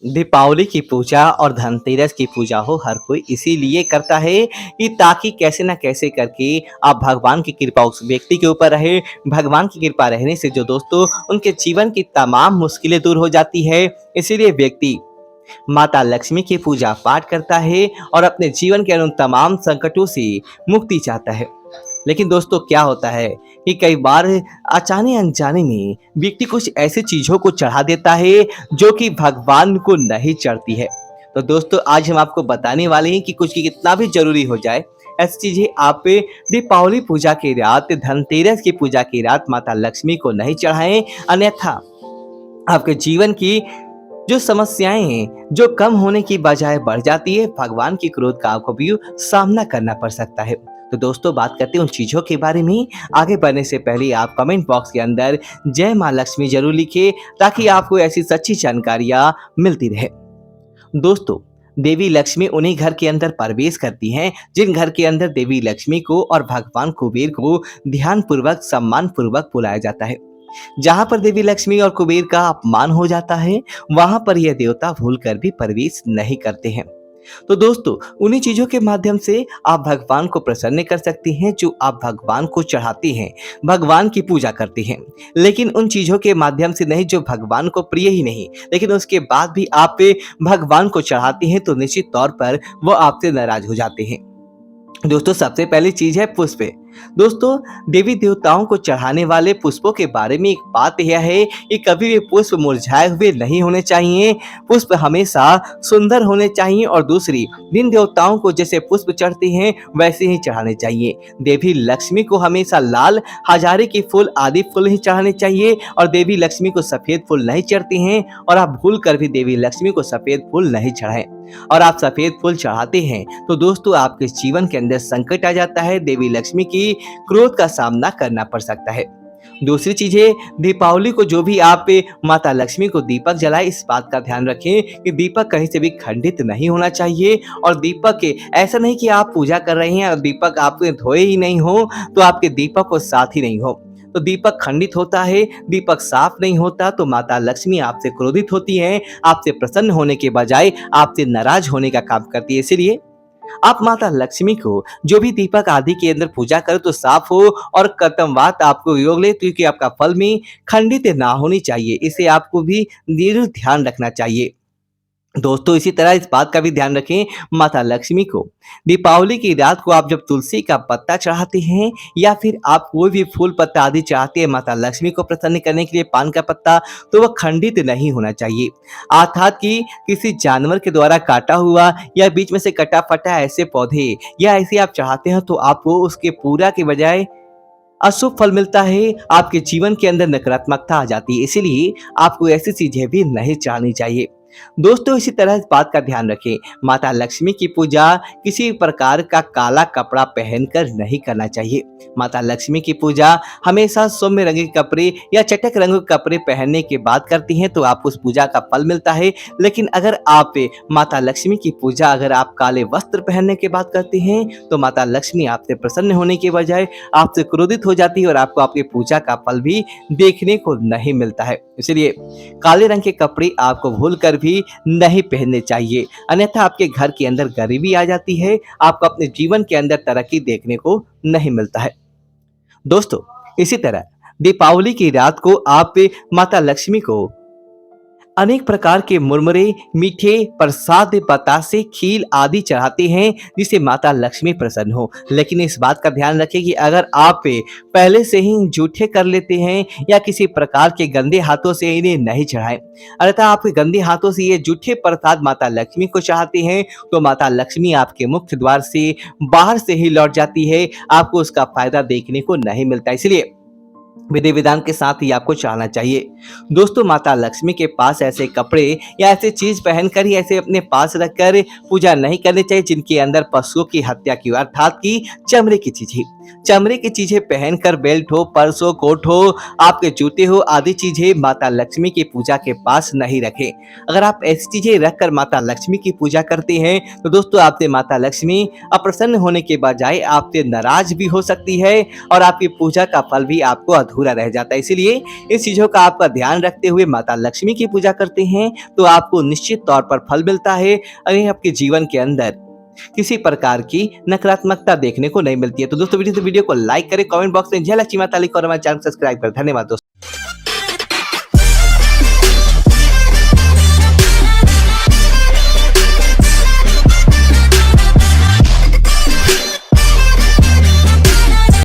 दीपावली की पूजा और धनतेरस की पूजा हो हर कोई इसीलिए करता है कि ताकि कैसे ना कैसे करके आप भगवान की कृपा उस व्यक्ति के ऊपर रहे। भगवान की कृपा रहने से जो दोस्तों उनके जीवन की तमाम मुश्किलें दूर हो जाती है। इसीलिए व्यक्ति माता लक्ष्मी की पूजा पाठ करता है और अपने जीवन के उन तमाम संकटों से मुक्ति चाहता है। लेकिन दोस्तों क्या होता है कि कई बार अचानक अनजाने में व्यक्ति कुछ ऐसी चीज़ों को चढ़ा देता है जो कि भगवान को नहीं चढ़ती है। तो दोस्तों आज हम आपको बताने वाले हैं कि कुछ की कितना भी ज़रूरी हो जाए, ऐसी चीज़ें आप दीपावली पूजा की रात, धनतेरस की पूजा की रात माता लक्ष्मी को नहीं चढ़ाएँ। अन्यथा आपके जीवन की जो समस्याएँ हैं, जो कम होने की बजाय बढ़ जाती है, भगवान की क्रोध का आपको भी सामना करना पड़ सकता है। तो दोस्तों बात करते हैं उन चीज़ों के बारे में। आगे बढ़ने से पहले आप कमेंट बॉक्स के अंदर जय माँ लक्ष्मी ज़रूर लिखें ताकि आपको ऐसी सच्ची जानकारियाँ मिलती रहे। दोस्तों, देवी लक्ष्मी उन्हीं घर के अंदर प्रवेश करती हैं जिन घर के अंदर देवी लक्ष्मी को और भगवान कुबेर को ध्यानपूर्वक, सम्मानपूर्वक बुलाया जाता है। जहाँ पर देवी लक्ष्मी और कुबेर का अपमान हो जाता है, वहाँ पर यह देवता भूलकर भी प्रवेश नहीं करते हैं। तो दोस्तों, उन्हीं चीज़ों के माध्यम से आप भगवान को प्रसन्न कर सकते हैं जो आप भगवान को चढ़ाते हैं, भगवान की पूजा करते हैं। लेकिन उन चीज़ों के माध्यम से नहीं जो भगवान को प्रिय ही नहीं, लेकिन उसके बाद भी आप भगवान को चढ़ाते हैं तो निश्चित तौर पर वो आपसे नाराज़ हो जाते हैं। दोस्तों सबसे पहली चीज है पुष्प। दोस्तों देवी देवताओं को चढ़ाने वाले पुष्पों के बारे में एक बात यह है कि कभी भी पुष्प मुरझाए हुए नहीं होने चाहिए। पुष्प हमेशा सुंदर होने चाहिए और दूसरी जिन देवताओं को जैसे पुष्प चढ़ते हैं वैसे ही चढ़ाने चाहिए। देवी लक्ष्मी को हमेशा लाल, हजारे के फूल आदि फूल ही चढ़ाने चाहिए और देवी लक्ष्मी को सफेद फूल नहीं चढ़ते हैं। और आप भूल कर भी देवी लक्ष्मी को सफेद फूल नहीं चढ़ाएं। और आप सफेद फूल चढ़ाते हैं तो दोस्तों आपके जीवन के अंदर संकट आ जाता है, देवी लक्ष्मी की क्रोध का सामना करना पड़ सकता है। दूसरी चीज है दीपावली को जो भी आप माता लक्ष्मी को दीपक जलाए, इस बात का ध्यान रखें कि दीपक कहीं से भी खंडित नहीं होना चाहिए। और दीपक के ऐसा नहीं कि आप पूजा कर रहे हैं और दीपक आपने धोए ही नहीं हो तो आपके दीपक को साथ ही नहीं हो। तो दीपक खंडित होता है, दीपक साफ नहीं होता तो माता लक्ष्मी आपसे क्रोधित होती है, आपसे प्रसन्न होने के बजाय आपसे नाराज होने का काम करती है। इसीलिए आप माता लक्ष्मी को जो भी दीपक आदि के अंदर पूजा करो तो साफ हो और कर्तव्यवाद आपको योग ले, क्योंकि आपका फल में खंडित ना होनी चाहिए। इसे आपको भी जरूर ध्यान रखना चाहिए। दोस्तों इसी तरह इस बात का भी ध्यान रखें, माता लक्ष्मी को दीपावली की रात को आप जब तुलसी का पत्ता चढ़ाते हैं या फिर आप कोई भी फूल पत्ता आदि चढ़ाते हैं माता लक्ष्मी को प्रसन्न करने के लिए, पान का पत्ता, तो वह खंडित नहीं होना चाहिए। अर्थात कि किसी जानवर के द्वारा काटा हुआ या बीच में से कटा फटा ऐसे पौधे या ऐसे आप चढ़ाते हैं तो आपको उसके पूरा के बजाय अशुभ फल मिलता है, आपके जीवन के अंदर नकारात्मकता आ जाती है। इसीलिए आपको ऐसी चीजें भी नहीं चढ़ानी चाहिए। दोस्तों इसी तरह इस बात का ध्यान रखें, माता लक्ष्मी की पूजा किसी प्रकार का काला कपड़ा पहनकर नहीं करना चाहिए। माता लक्ष्मी की पूजा हमेशा सौम्य रंग के कपड़े या चटक रंग के कपड़े पहनने के बाद करती हैं तो आप उस पूजा का फल मिलता है। लेकिन अगर आप माता लक्ष्मी की पूजा अगर आप काले वस्त्र पहनने के बाद करते हैं तो माता लक्ष्मी आपसे प्रसन्न होने के बजाय आपसे क्रोधित हो जाती है और आपको आपकी पूजा का फल भी देखने को नहीं मिलता है। इसलिए काले रंग के कपड़े आपको भूल कर भी नहीं पहनने चाहिए, अन्यथा आपके घर के अंदर गरीबी आ जाती है, आपको अपने जीवन के अंदर तरक्की देखने को नहीं मिलता है। दोस्तों इसी तरह दीपावली की रात को आप माता लक्ष्मी को अनेक प्रकार के मुरमुरे, मीठे प्रसाद, बतासे, खील आदि चढ़ाते हैं जिससे माता लक्ष्मी प्रसन्न हो। लेकिन इस बात का ध्यान रखें कि अगर आप पहले से ही जूठे कर लेते हैं या किसी प्रकार के गंदे हाथों से इन्हें नहीं चढ़ाएं, अर्थात आप गंदे हाथों से ये जूठे प्रसाद माता लक्ष्मी को चाहते हैं तो माता लक्ष्मी आपके मुख्य द्वार से बाहर से ही लौट जाती है, आपको उसका फायदा देखने को नहीं मिलता। इसलिए विधि विधान के साथ ही आपको चढ़ाना चाहिए। दोस्तों माता लक्ष्मी के पास ऐसे कपड़े या ऐसे चीज पहनकर ही ऐसे अपने पास रखकर पूजा नहीं करनी चाहिए जिनके अंदर पशुओं की हत्या की, अर्थात की चमड़े की चीजें। चमड़े की चीजें पहनकर बेल्ट हो, पर्स हो, कोट हो, आपके जूते हो आदि चीजें माता लक्ष्मी की पूजा के पास नहीं रखें। अगर आप ऐसी चीजें रखकर माता लक्ष्मी की पूजा करते हैं तो दोस्तों आपसे माता लक्ष्मी अप्रसन्न होने के बजाय आपसे नाराज भी हो सकती है और आपकी पूजा का फल भी आपको अधूरा रह जाता है। इसीलिए इस चीज़ों का आपका ध्यान रखते हुए माता लक्ष्मी की पूजा करते हैं, तो आपको निश्चित तौर पर फल मिलता है और आपके जीवन के अंदर किसी प्रकार की नकारात्मकता देखने को नहीं मिलती है। तो दोस्तों वीडियो को लाइक करें, कमेंट बॉक्स में जय लक्ष्मी माता लिखें और हमारे चैनल को सब्सक्राइब करें। धन्यवाद दोस्तों।